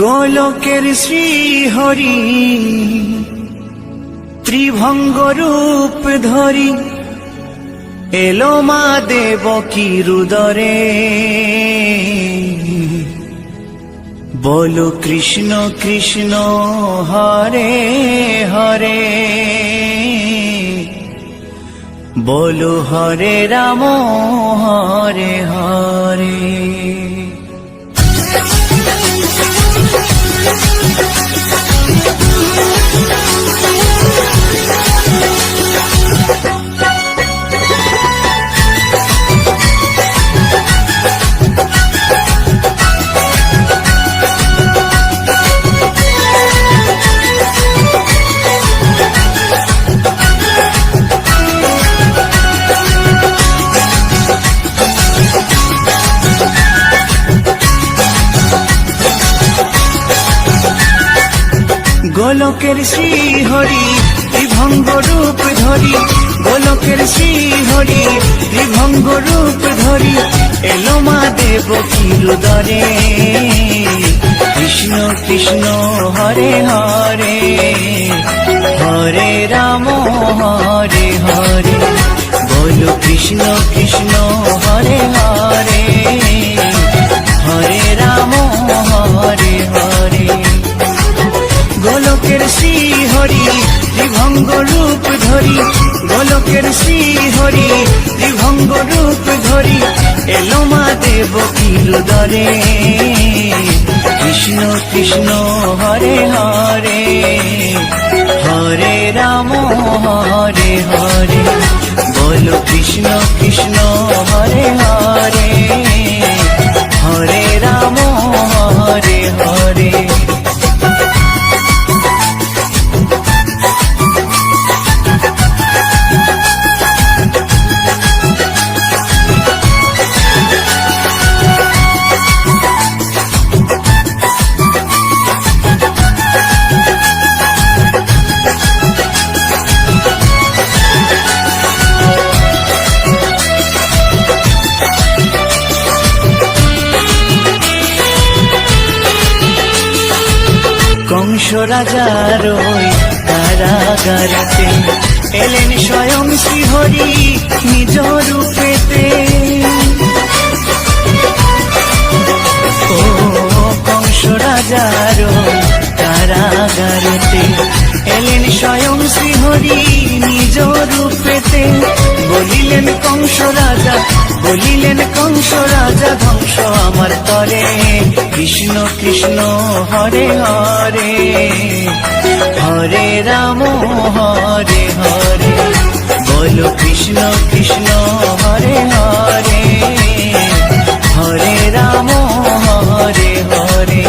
গোলকের শ্রীহরি ত্রিভঙ্গ রূপ ধরি এলো মা দেবকী রুদরে। বলো কৃষ্ণ কৃষ্ণ হরে হরে, বলো হরে রাম হরে হরে। গোলকের শ্রীহরি ত্রিভঙ্গ রূপ ধরি, গোলকের শ্রীহরি ত্রিভঙ্গ রূপ ধরি এলো মা দেবকী রুদরে। কৃষ্ণ কৃষ্ণ হরে হরে, হরে রাম হরে হরে। বলো কৃষ্ণ কৃষ্ণ হরে হরে, হরে রাম হরে হরে। গোলকের শ্রীহরি ত্রিভঙ্গ রূপ ধরি, গোলকের শ্রীহরি ত্রিভঙ্গ রূপ ধরি এলো মা দেবকী রুদরে। কৃষ্ণ কৃষ্ণ হরে হরে, হরে রাম হরে হরে। বলো কৃষ্ণ কৃষ্ণ হরে হরে, হরে রাম হরে হরে। কংস রাজার ওই কারাগারেতে এলেন স্বয়ং শ্রীহরি নিজ রূপেতে। ও কংস রাজার ওই কারাগারেতে এলেন স্বয়ং শ্রীহরি নিজ রূপেতে। বলিলেন কংস রাজা, বলিলেন কংস রাজা ধ্বংস আমার তরে। কৃষ্ণ কৃষ্ণ হরে হরে, হরে রাম হরে হরে। বলো কৃষ্ণ কৃষ্ণ হরে হরে, হরে রাম হরে হরে।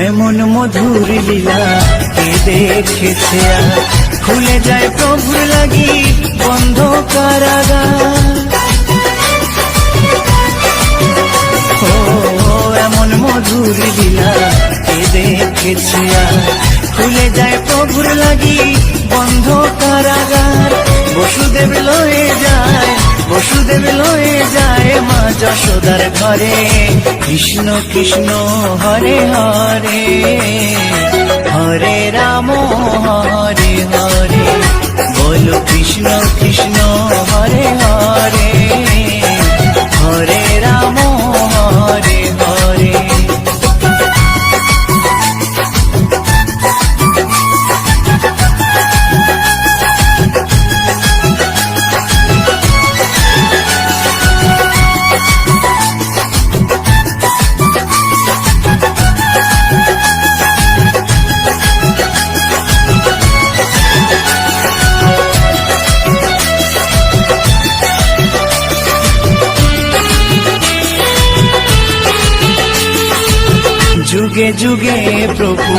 এমন মধুর লীলা কে দেখেছে, খুলে যায় প্রভুর লাগি বন্ধ কারাগার। ও এমন মধুর লীলা কে দেখেছে, খুলে যায় প্রভুর লাগি বন্ধ কারাগার। বসুদেব লয়ে যায়, বসুদেব লয়ে যায় মা যশোদার ঘরে। কৃষ্ণ কৃষ্ণ হরে হরে, হরে রাম হরে হরে। বলো কৃষ্ণ কৃষ্ণ হরে হরে, হরে রাম হরে হরে। যুগে যুগে প্রভু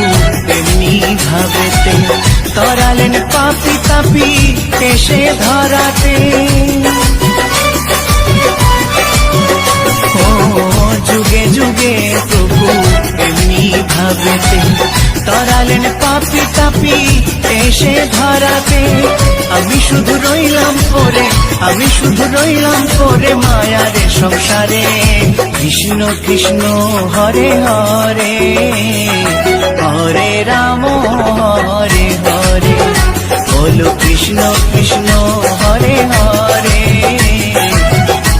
তেমনি ভাবেতে তরালেন পাপি তাপি এসে ধরাতে। ও যুগে যুগে প্রভু তেমনি ভাবেতে তরালেন পাপি তাপি এসে ধরাতে। আমি শুধু রইলাম পরে, আমি শুধু রইলাম পরে মায়ার সংসারে। কৃষ্ণ কৃষ্ণ হরে হরে, হরে রাম হরে হরে। বলো কৃষ্ণ কৃষ্ণ হরে হরে,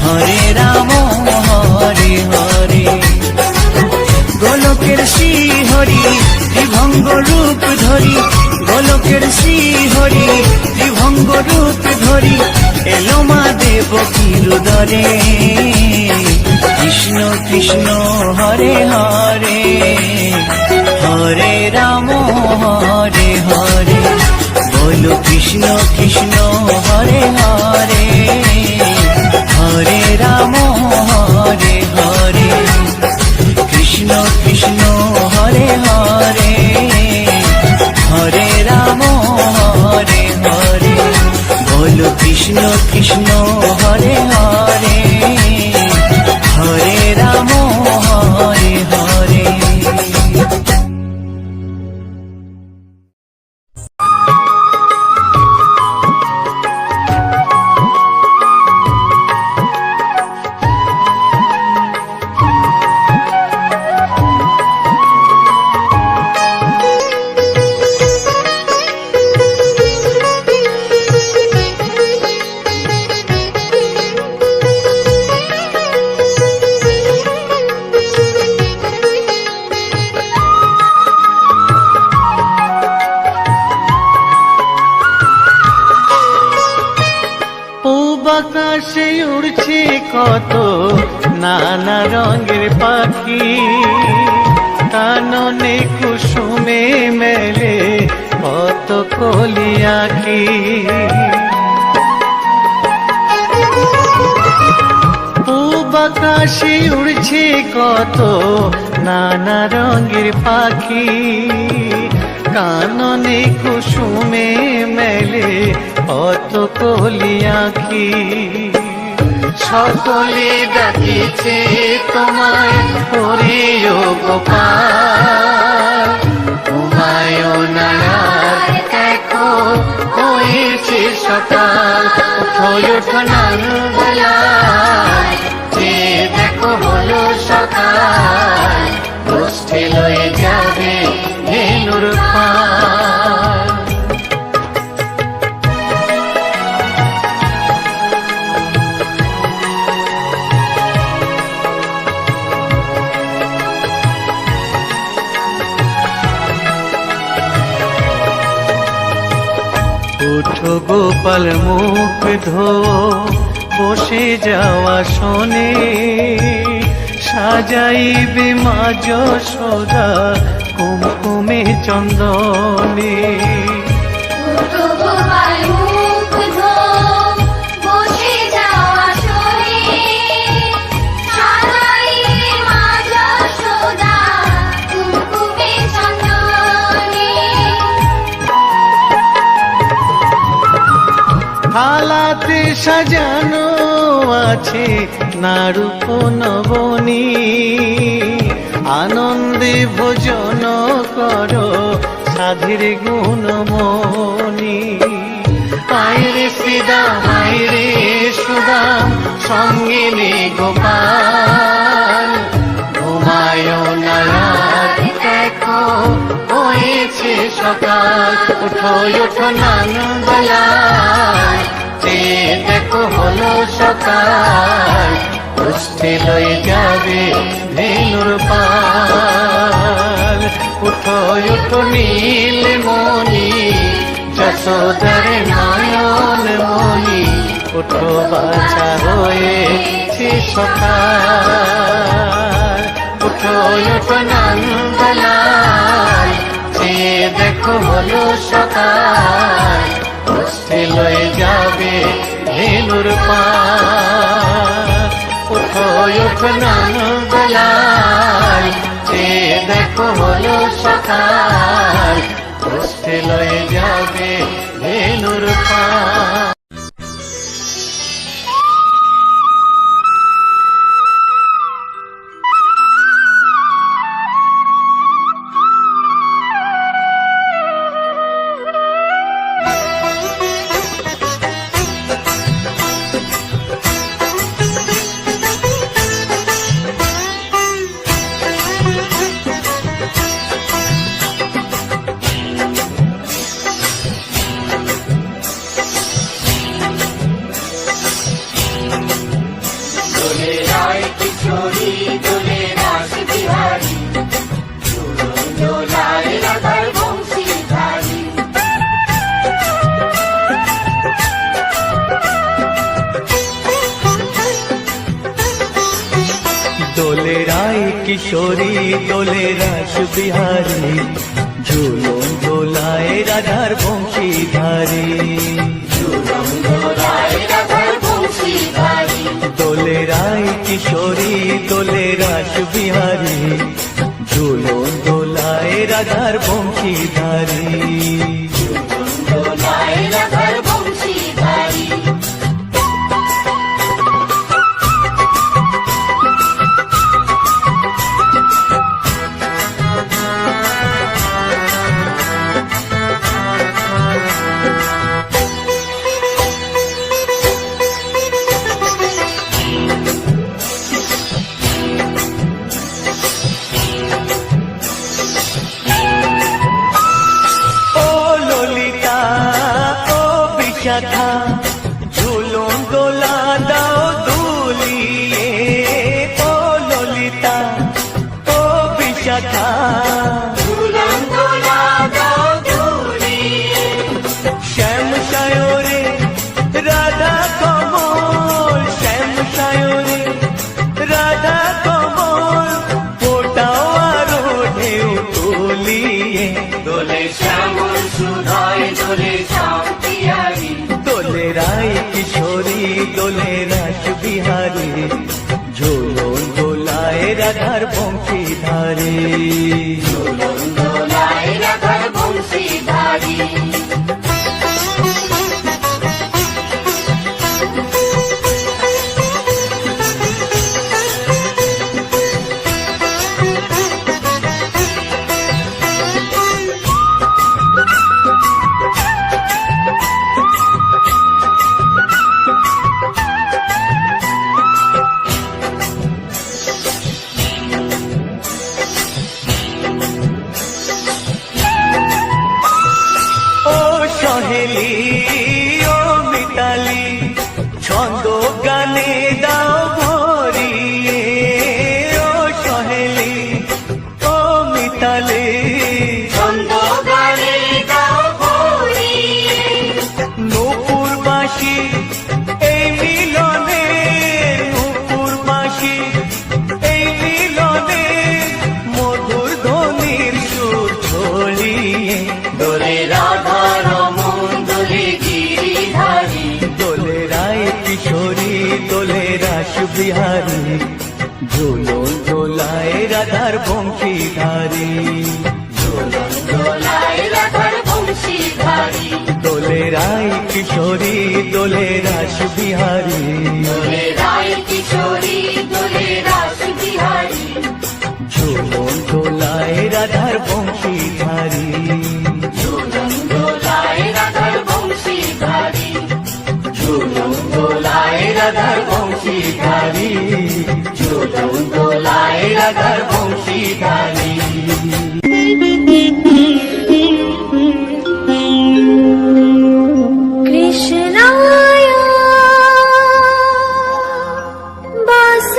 হরে রাম হরে হরে। গোলকের শ্রী হরি ত্রিভঙ্গ রূপ ধরি, গোলকের শ্রী হরি ত্রিভঙ্গ রূপ ধরি এলো মা দেবকীর উদরে। কৃষ্ণ কৃষ্ণ হরে হরে, হরে রাম হরে হরে। বলো কৃষ্ণ কৃষ্ণ হরে হরে, হরে রাম হরে হরে। কৃষ্ণ কৃষ্ণ হরে হরে, হরে রাম হরে হরে। বলো কৃষ্ণ কৃষ্ণ হরে হরে, হরে রাম হরে হরে। আকাশে উড়ছে কত নানা রঙের পাখি, কাননে কুসুমে মেলে কত কলি আঁখি। পূব আকাশে উড়ছে কত নানা রঙের পাখি, কাননে কুসুমে মেলে কত কলি আঁখি। সকলে ডাকিছে তোমায় হরি ও গোপাল, তোমায় নায়ার দেখো হয়েছে সকাল। ওঠো ওঠো নাঙ্গলায়, যে দেখো হলো সকাল, গোষ্ঠী লয়ে যাবে ধেনুর পাল। উঠো গোপাল মুখ ধো, বসে যাওয়া শোনে, সাজাইবে মা যশোদা কুমকুমে চন্দনে। থালাতে সাজানো আছে নারূপ নবনী, আনন্দে ভোজন করো সাধীর গুণমণি। আইরে শ্রীদাম আইরে সুদাম, সঙ্গে নে গোপাল, ঘুমায় নায়ার দেখো হয়েছে সকাল। উঠো ওঠো নাঙ্গলায়, যে দেখো হলো সকাল, গোষ্ঠী লয়ে যাবে ধেনুর পাল। উঠো ওঠো নীলমণি, যশোদার নয়ন মণি, উঠো বাছা হয়েছে সকাল। উঠো ওঠো নাঙ্গলায়, যে দেখো হলো সকাল, গোষ্ঠী লয়ে যাবে ধেনুর পাল। উঠো ওঠো নাঙ্গলায়, যে দেখো দেখো হলো সকাল, কষ্টে লয়ে যাবে ভেলুর পাল। দোলে রায় কিশোরী দোলে রাস বিহারী, দোলায় রাধার বংশীধারী। দোলে রায় কিশোরী দোলে রাস বিহারী, ঝুলন দোলায় রাধার বংশীধারী। ঝুলন দোলায় রাধার বংশীধারী। দোলে রায় কিশোরী দোলে রাস বিহারী, ঝুলন দোলায় রাধার বংশীধারী। ঝুলন দোলায় রাধার বংশীধারী। বিশাখা ঝুলন দোলা দাও দুলিয়ে, ও ললিতা ও বিশাখা ঝুলন দোলা দাও দুলিয়ে। শ্যাম সায়রে রাধা কমল, শ্যাম সায়রে রাধা কমল, ফোটাও আরো ঢেউ তুলিয়ে। দোলে শ্যামল সুধায় দোলে শান্তিহারি, দোলে রায় কিশোরী দোলে রাস বিহারী, ঝুলন দোলায় রাধার বংশীধারী। ঝুলন দোলায় রাধার বংশীধারী। সহেলি ও মিতালি ছন্দ গানে দাও ভরিয়ে, ও সহেলি ও মিতালি ছন্দ গানে দাও ভরিয়ে। নূপুর বাঁশি এই মিলনে, নূপুর বাঁশি এই মিলনে, মধুর ধ্বনির সুর ছড়িয়ে। দোলে রাধা রমন দোলে গিরিধারী, দোলে রায় কিশোরী দোলে রাস বিহারী, ঝুলন দোলায় রাধার বংশীধারী। ঝুলন দোলায় রাধার বংশীধারী। দোলে রায় কিশোরী দোলে রাস বিহারী, দোলে রায় কিশোরী দোলে রাস বিহারী, ঝুলন দোলায় রাধার বংশীধারী। ঝুলন দোলায় রাধার বংশীধারী, ঝুলন দোলায় রাধার বংশীধারী, ঝুলন দোলায় রাধার বংশীধারী। কৃষ্ণায় বাস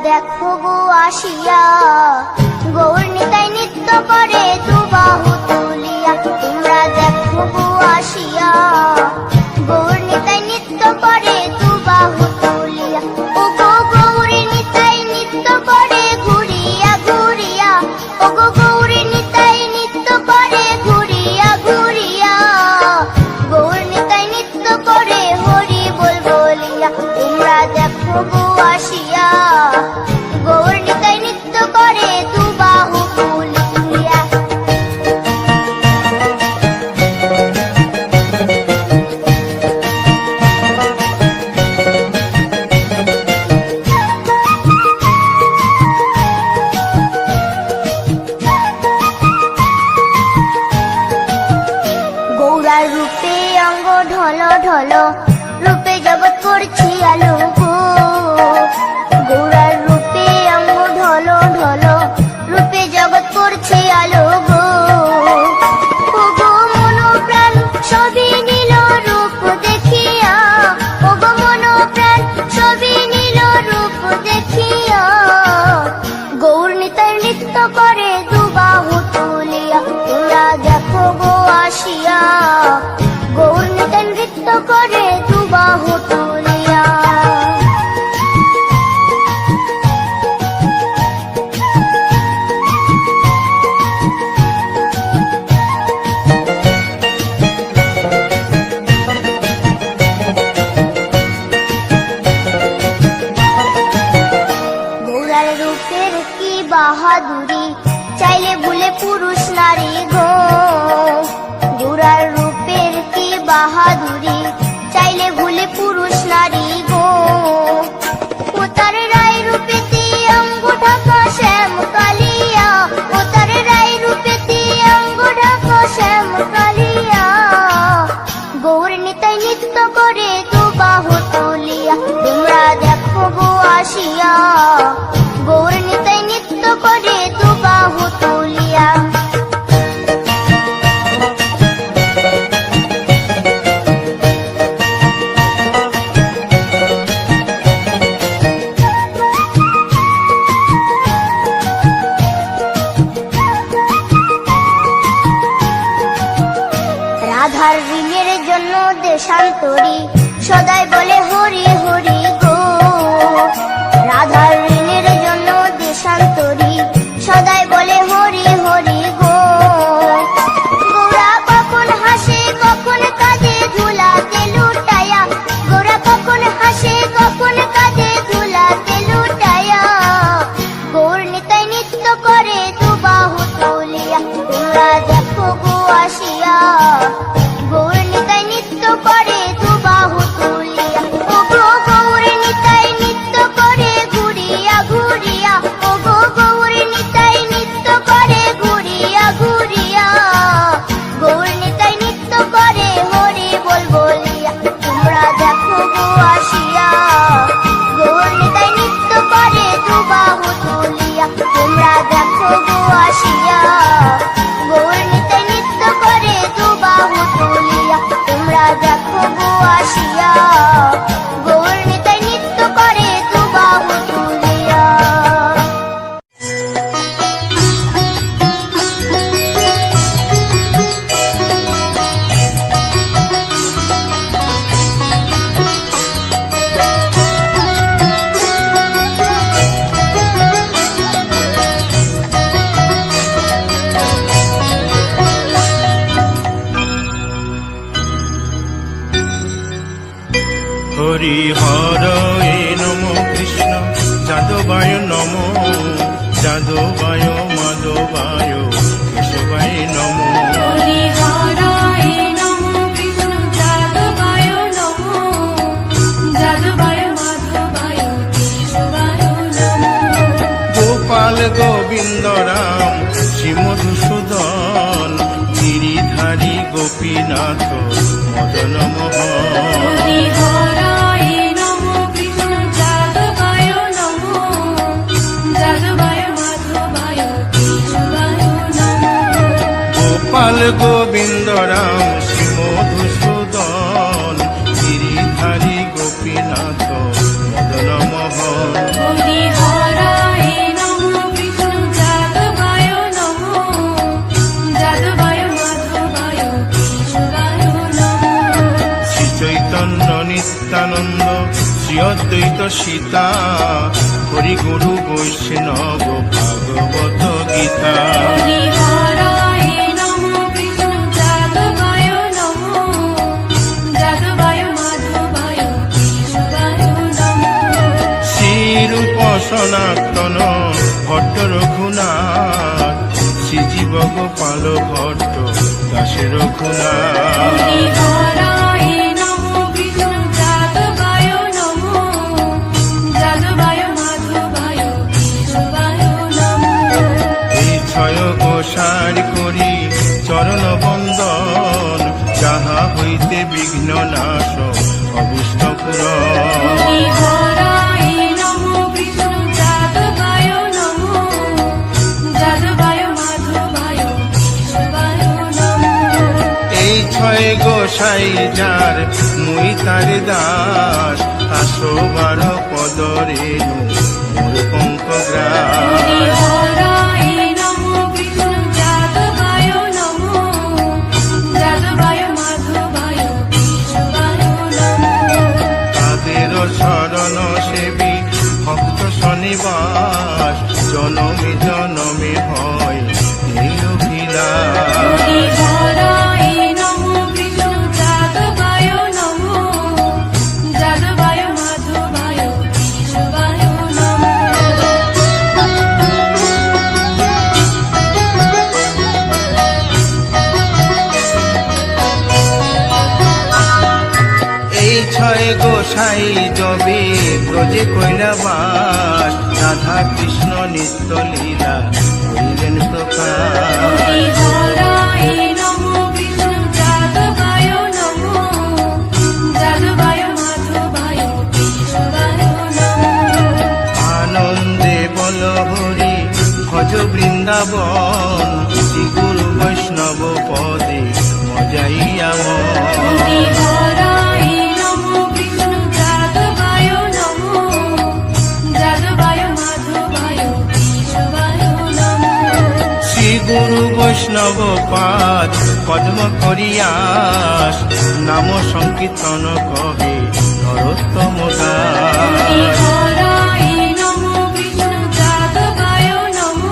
দেখো গো আসিয়া, গৌর নিতাই নৃত্য করে দুবাহু তুলিয়া। তোমরা দেখো গো আসিয়া, গৌর নিতাই নৃত্য করে দুবাহু তুলিয়া। ও গো গৌরী নিতাই নৃত্য করে ঘুরিয়া ঘুরিয়া, ও গো গৌরী নিতাই নৃত্য করে ঘুরিয়া ঘুরিয়া। গৌর নিতাই নৃত্য করে হরি বল বলিয়া। তোমরা দেখো গো আসিয়া, গৌর নিতাই নৃত্য করে দুবাহু তুলিয়া। গৌরার রূপে অঙ্গ ঢল ঢল, রূপে জগৎ করছি আলো গো। গৌরার রূপে অঙ্গ ঢল ঢল, রূপে জগৎ করছি আলো গো। ও গো মন প্রাণ সবই নীল রূপ দেখিয়া, ও গো মন প্রাণ সবই নীল রূপ দেখিয়া। গৌর নিতাই নৃত্য করে দুবাহু তুলিয়া। তোমরা দেখো গো আসিয়া, গৌর নিতাই নৃত্য করে দুবাহু তুলিয়া। গৌরার রূপের কি বাহাদুরি, চাইলে ভুলে পুরুষ নারী গো। গৌরার রূপের কি বাহাদুরি, চাইলে ভুলে পুরুষ নারী গো। ও তার রায় রূপেতে অঙ্গ ঢাকা শ্যাম কালিয়া, ও তার রায় রূপেতে অঙ্গ ঢাকা শ্যাম কালিয়া। গৌর নিতাই নৃত্য করে দুবাহু তুলিয়া। তোমরা দেখো গো আসিয়া, গৌর নিতাই নৃত্য করে দুবাহু তুলিয়া। রাধার ঋণের জন্য দেশান্তরী, সদাই বলে হরি হরি গো। রাধার ঋণের জন্য দেশান্তরী, সদাই বলে হরি হরি গো। গৌরা কখন হাসে কখন কাঁদে ধুলাতে লুটায়া, গৌরা কখন হাসে কখন কাঁদে ধুলাতে লুটায়া। গৌর নিতাই নৃত্য করে দুবাহু তুলিয়া। তোমরা দেখো গো আসিয়া, গৌর নিতাই নৃত্য করে দুবাহু তুলিয়া। ও গো গৌর নিতাই নৃত্য করে ঘুরিয়া ঘুরিয়া, ও গো গৌর নিতাই নৃত্য করে ঘুরিয়া ঘুরিয়া। গৌর নিতাই নৃত্য করে হরি বল বলিয়া। তোমরা দেখো গো আসিয়া, গৌর নিতাই নৃত্য করে দুবাহু তুলিয়া। তোমরা দেখো গো আসিয়া, গৌর নিতাই নৃত্য করে দুবাহু তুলিয়া। তোমরা দেখো গো আসিয়া, গৌর নিতাই নৃত্য করে দুবাহু তুলিয়া। হরি হর এ নম কৃষ্ণ যাদবায় নম, যাদবায় মাধবায় কেশবায় নম। হরি হরায় নমঃ কৃষ্ণ যাদবায় নমঃ, যাদবায় মাধবায় কেশবায় নমঃ। গোপাল গোবিন্দ রাম শ্রী মধুসূদন, গিরিধারী গোপীনাথ মদন মোহন। হরি হরায় নমঃ কৃষ্ণ যাদবায় নমঃ, যাদবায় মাধবায় কেশবায় নমঃ। গোপাল গোবিন্দ রাম শ্রী মধুসূদন, গিরিধারী গোপীনাথ মদন মোহন। হরি হরায় অদ্বৈত সীতা হরি গুরু বৈষ্ণব ভাগবত গীতা হরি হরায় নমঃ কৃষ্ণ যাদবায় নমঃ যাদবায় মাধবায় কেশবায় নমঃ শ্রীরূপ সনাতন ভট্ট রঘুনাথ শ্রীজীব গোপাল ভট্ট দাসে রঘুনাথ হরি হরায় নমঃ কৃষ্ণ যাদবায় নমঃ যাদবায় মাধবায় কেশবায় নমঃ এই ছয় গোসার করি চরণ বন্দন যাহা হইতে বিঘ্ন নাশ অভীষ্ট পূরণ হরি হরায় নমঃ কৃষ্ণ যাদবায় নমঃ যাদবায় মাধবায় কেশবায় নমঃ এই ছয় গোসাই যার মুই তার দাস 112 পদরে মোর পঙ্কগ্রাস হরি হরায় নমঃ কৃষ্ণ যাদবায় নমঃ যাদবায় মাধবায় কেশবায় নমঃ তাদের শরণ সেবী ভক্ত শনিবাস জনমে জনমে হয় এই অভিলাষ হরি হরায় নমঃ কৃষ্ণ যাদবায় নমঃ যাদবায় মাধবায় কেশবায় নমঃ এই ছয় গোসাই জবে ব্রজে কৈলাবাস রাধা কৃষ্ণ নিত্য লীলা করিলেন প্রকাশ হরি হরায় নমঃ কৃষ্ণ যাদবায় নমঃ যাদবায় মাধবায় কেশবায় নমঃ আনন্দে বল হরি ভজ বৃন্দাবন শ্রী গুরু বৈষ্ণব পদে মজাইয়া হরি হরায় নমঃ কৃষ্ণ যাদবায় নমঃ যাদবায় মাধবায় কেশবায় নমঃ শ্রী গুরু বৈষ্ণব পাদ পদ্ম করিয়াস নাম সংকীর্তন কহে নরোত্তম দাস হরি হরায় নমঃ কৃষ্ণ যাদবায় নমঃ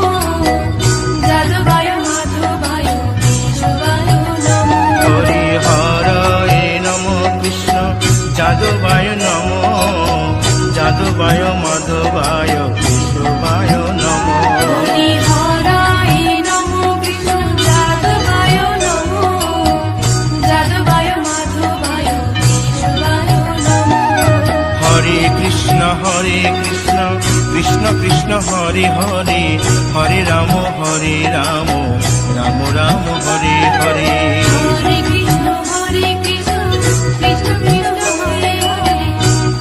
যাদবায় মাধবায় কেশবায় নমঃ হরি হরে নম কৃষ্ণ যাদবায় নম যাদবায় মাধবায় কেশবায় নম হরি হরায় নমঃ কৃষ্ণ যাদবায় নমঃ যাদবায় মাধবায় কেশবায় নমঃ হরে কৃষ্ণ কৃষ্ণ কৃষ্ণ হরে হরে হরে রাম রাম রাম হরে হরে হরে কৃষ্ণ কৃষ্ণ কৃষ্ণ হরে হরে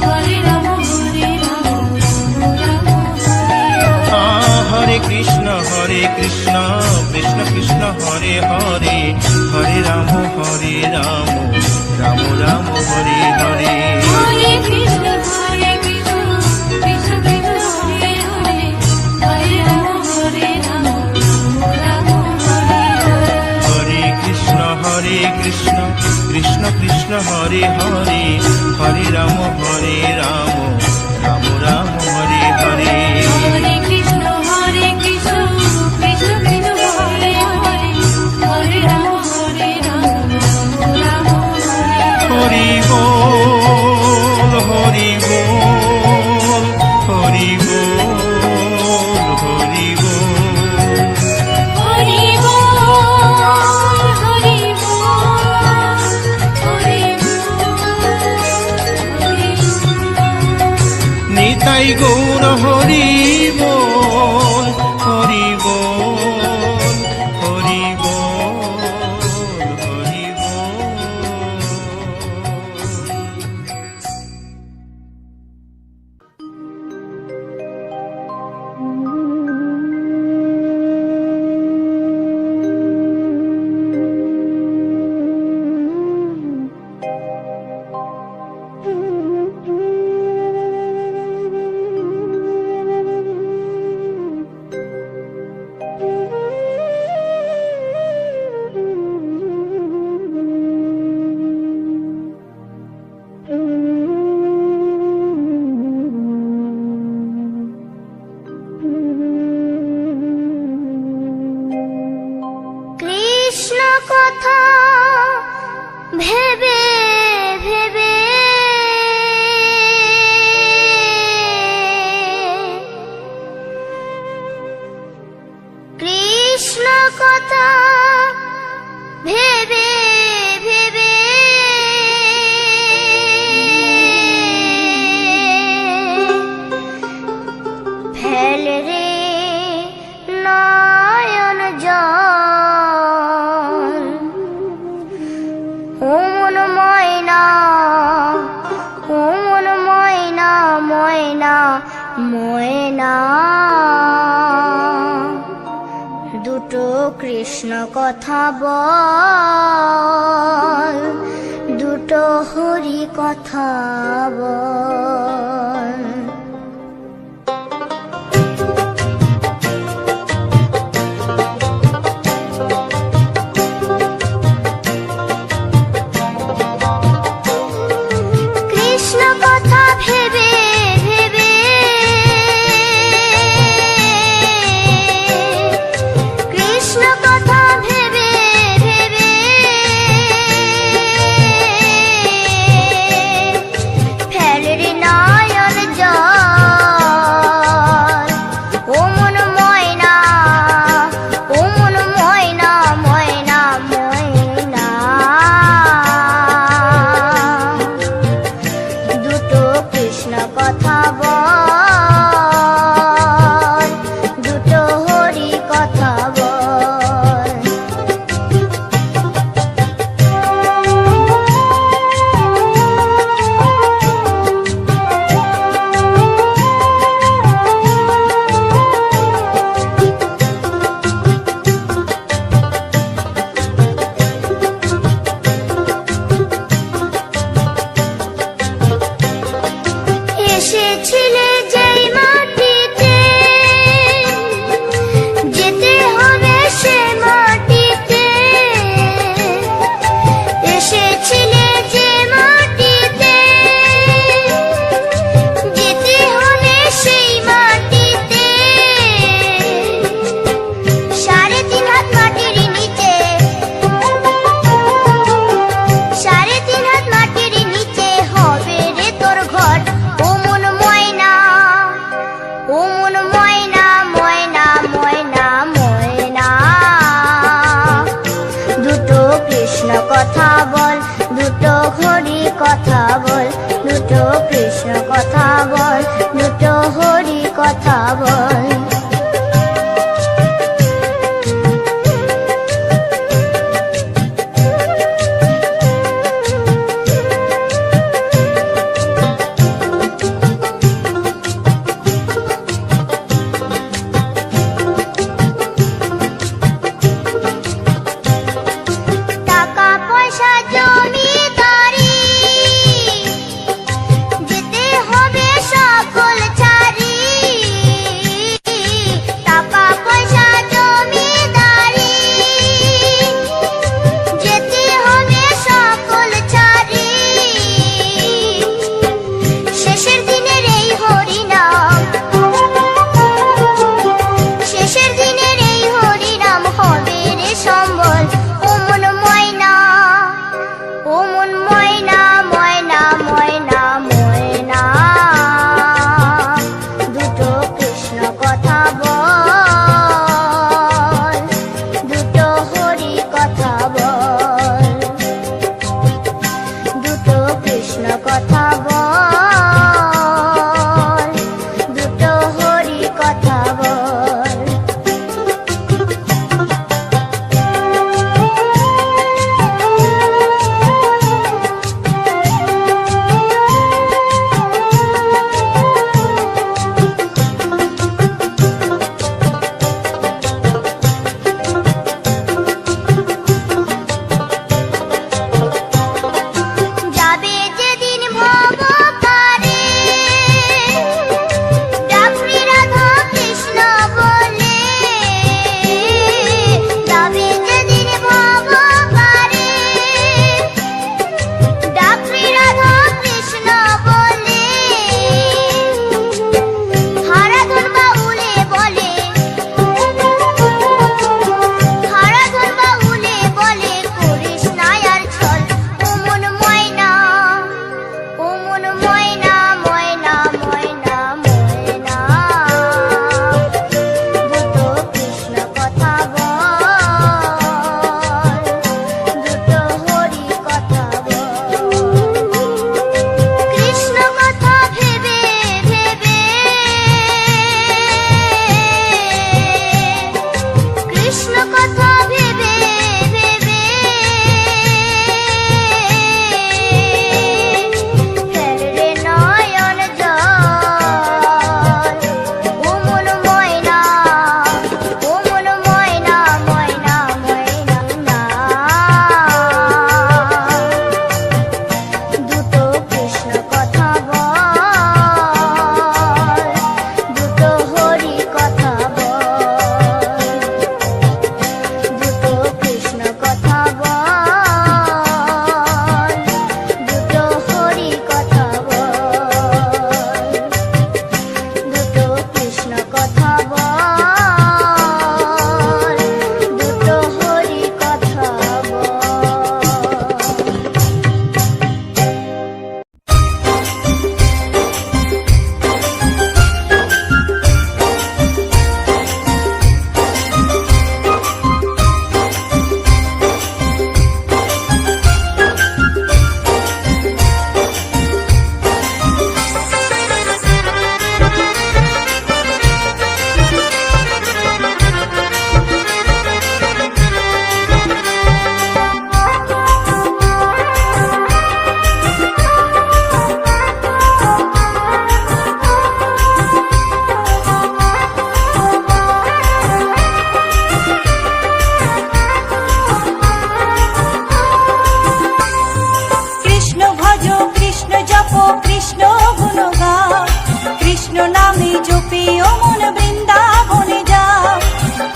হরে রাম রাম হরে হরে কৃষ্ণ কৃষ্ণ কৃষ্ণ হরে হরে হরে রাম রাম রাম হরে হরে হরে কৃষ্ণ কৃষ্ণ কৃষ্ণ হরে হরে হরে রাম রাম হরে হরে হরে কৃষ্ণ কৃষ্ণ কৃষ্ণ হরে হরে হরে রাম রাম রাম হরে হরে হরে কৃষ্ণ কৃষ্ণ কৃষ্ণ হরে হরে হরে রাম রাম হরে হরি বল হরি বল হরি বল হরি বল হরি বল হরি বল হরি বল নিতাই গৌর হরি বল হরি বল হরি বল হরি বল ময়না দুটো কৃষ্ণ কথা বল, দুটো হরি কথা বল। কৃষ্ণ কথা ভেবে ভেবে কৃষ্ণ কথা ভেবে ভেবে ফেলে নয়ন জল। ও মন ময়না, ও মন ময়না, ময়না ময়না। দুটো কৃষ্ণ কথা বল, দুটো হরি কথা বল। এসেছিলে যেই মাটিতে, যেতে হবে সে মাটিতে। এসেছিলে যে মাটিতে, যেতে হবে সেই মাটিতে। 3.5 হাত মাটির নিচে, 3.5 হাত মাটির নিচে হবে রে তোর ঘর। ও মন ময়না, ও মন ময়না, ময়না ময়না ময়না। দুটো কৃষ্ণ কথা বল, দুটো হরি কথা বল, দুটো কৃষ্ণ কথা বল, দুটো হরি কথা বল। টাকা পয়সা জমিদারি, যেতে হবে সকল ছাড়ি। নামে জপি ও মন বৃন্দাবনে যাও,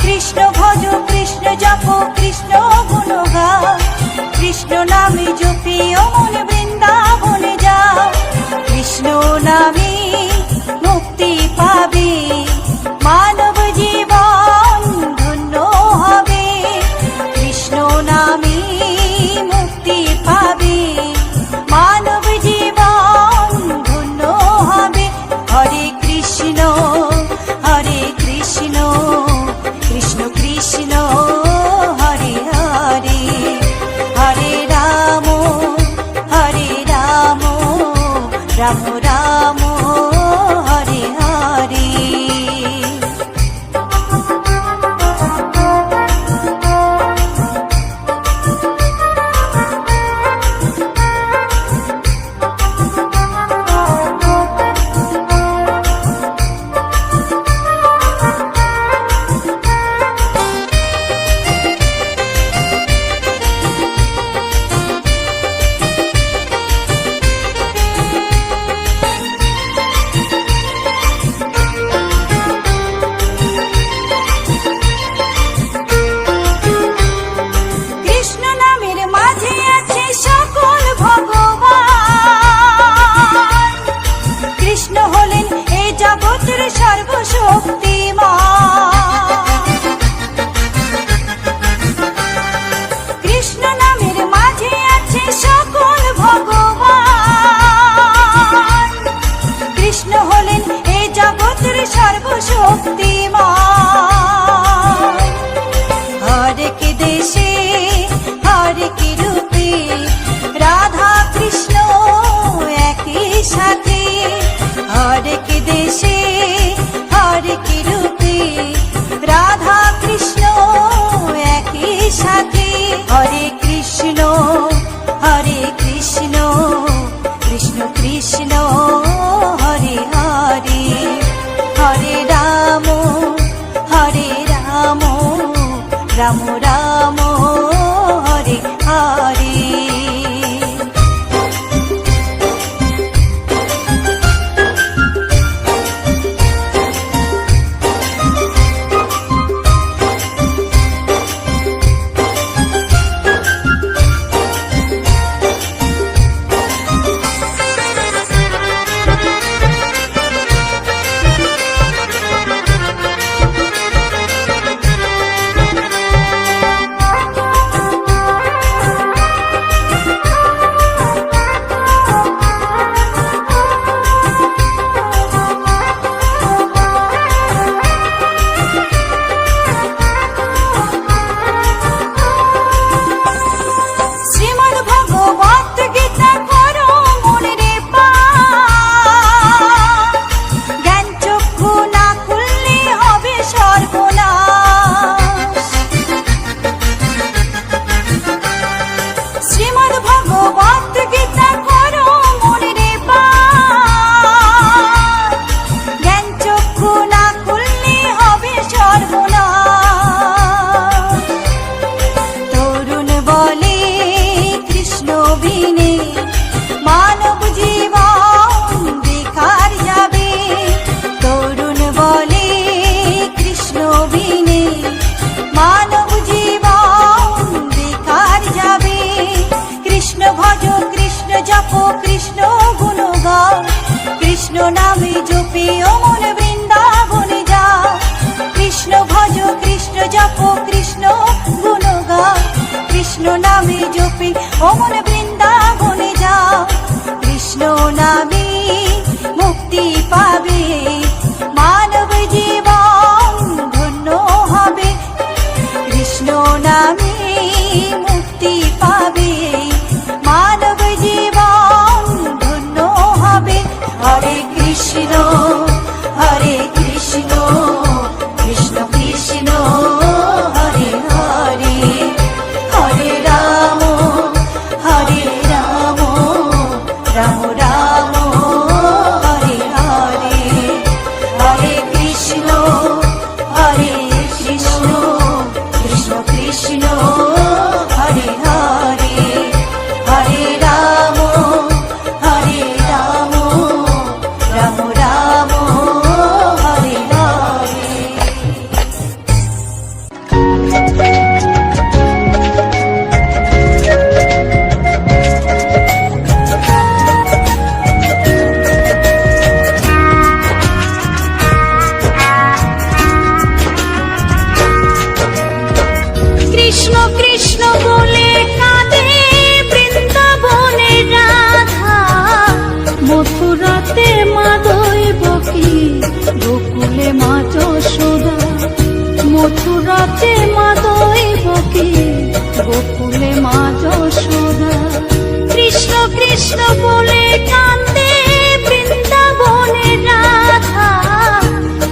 কৃষ্ণ ভজ কৃষ্ণ জপ কৃষ্ণ গুণ গাও, কৃষ্ণ নামে জপি ও মন বৃন্দাবনে যাও, কৃষ্ণ নামে মুক্তি পাবে, মানব জীবন ধন্য হবে, কৃষ্ণ নামে মুক্তি পাবে, মানব জীবন ধন্য হবে। হরে কৃষ্ণ কৃষ্ণ কৃষ্ণ হরে হরে, হরে রাম রাম রাম হরে হরে। কৃষ্ণ নামের মাঝে আছে সকল ভগবান, কৃষ্ণ হলেন এই জগতের সর্বশক্তিমান, কৃষ্ণ নামের মাঝে আছে সকল ভগবান, কৃষ্ণ হলেন এই জগতের সর্বশক্তিমান। হরেক দেশে হরেক রূপে রাধা কৃষ্ণ একই সাথে, হরেক দেশে হরেক রূপে রাধা কৃষ্ণ একই সাথে। হরে কৃষ্ণ কৃষ্ণ কৃষ্ণ হরে হরে, হরে রাম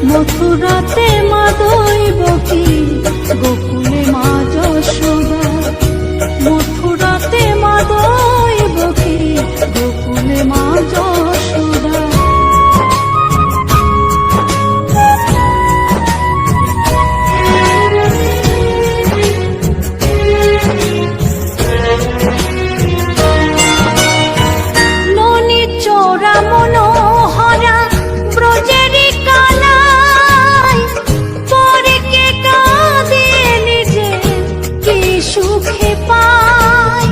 মথুরাতে মা দৈবকী, গোকুলে মা যশোদা। মথুরাতে মা দৈবকী, গোকুলে মা যশোদা। ননি চোরা মনোহরা ব্রজেরি কানাই, পরে কে কাঁদে নিজে কি সুখে পায়।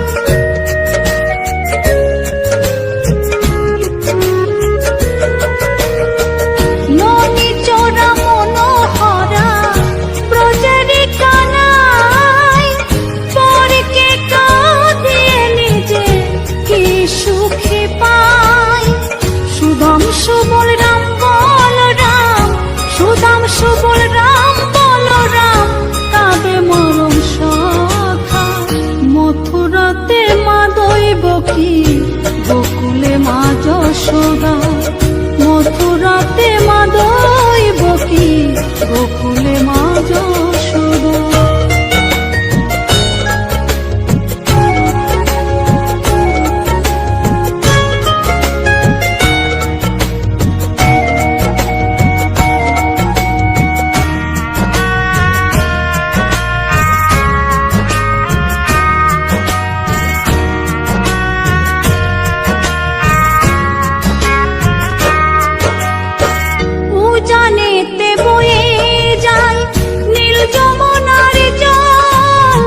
ননি চোরা মনোহরা ব্রজেরি কানাই, পরে কে কাঁদে নিজে কি সুখে পায়। সুদাম সুবল রাম বলরাম, সুদাম সুবল রাম বলরাম, কাঁদে মরম সখা। মথুরাতে মা দৈবকী, গোকুলে মা যশোদা। মথুরাতে মা দৈবকী, গোকুলে মা যশোদা। উজানেতে বয়ে যায় নীল যমুনার জল,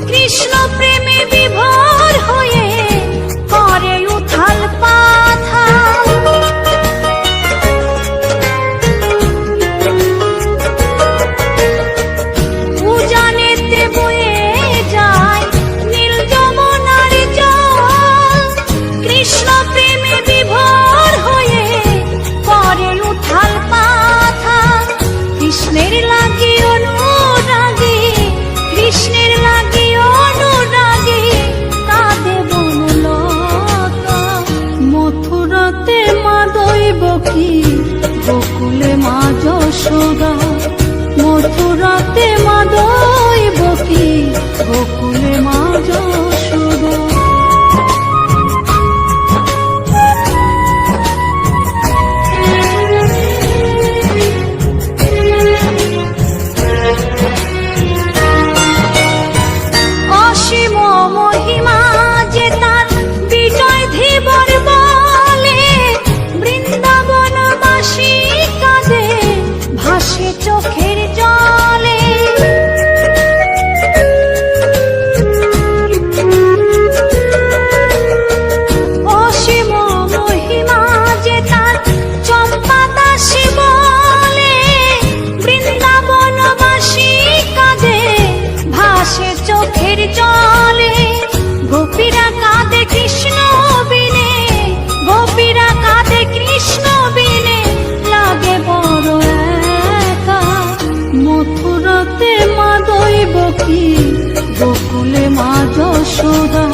কৃষ্ণ প্রেমে বিভোর হয়ে করে উথাল পাথাল। উজানেতে বয়ে যায় নীল যমুনার জল, কৃষ্ণ প্রেমে বিভোর হয়ে করে উথাল পাথাল। কৃষ্ণের লাগি অনুরাগী, কৃষ্ণের লাগি অনুরাগী, কাঁদে বনলতা। মথুরাতে মা দৈবকী, গোকুলে মা যশোদা। মথুরাতে মা দৈবকী, গোকুলে মা যশোদা। অসীম মহিমা যে তার বিজয় ধীবর বলে, বৃন্দাবনবাসী কাঁদে ভাসে চোখের জলে। অসীম মহিমা যে তার চম্পা দাসী বলে, বৃন্দাবনবাসী কাঁদে ভাসে চোখের জলে। গোপীরা কাঁদে কৃষ্ণ বিনে, গোপীরা কাঁদে কৃষ্ণ বিনে, লাগে বড় একা। মথুরাতে মা দৈবকী, গোকুলে মা যশোদা।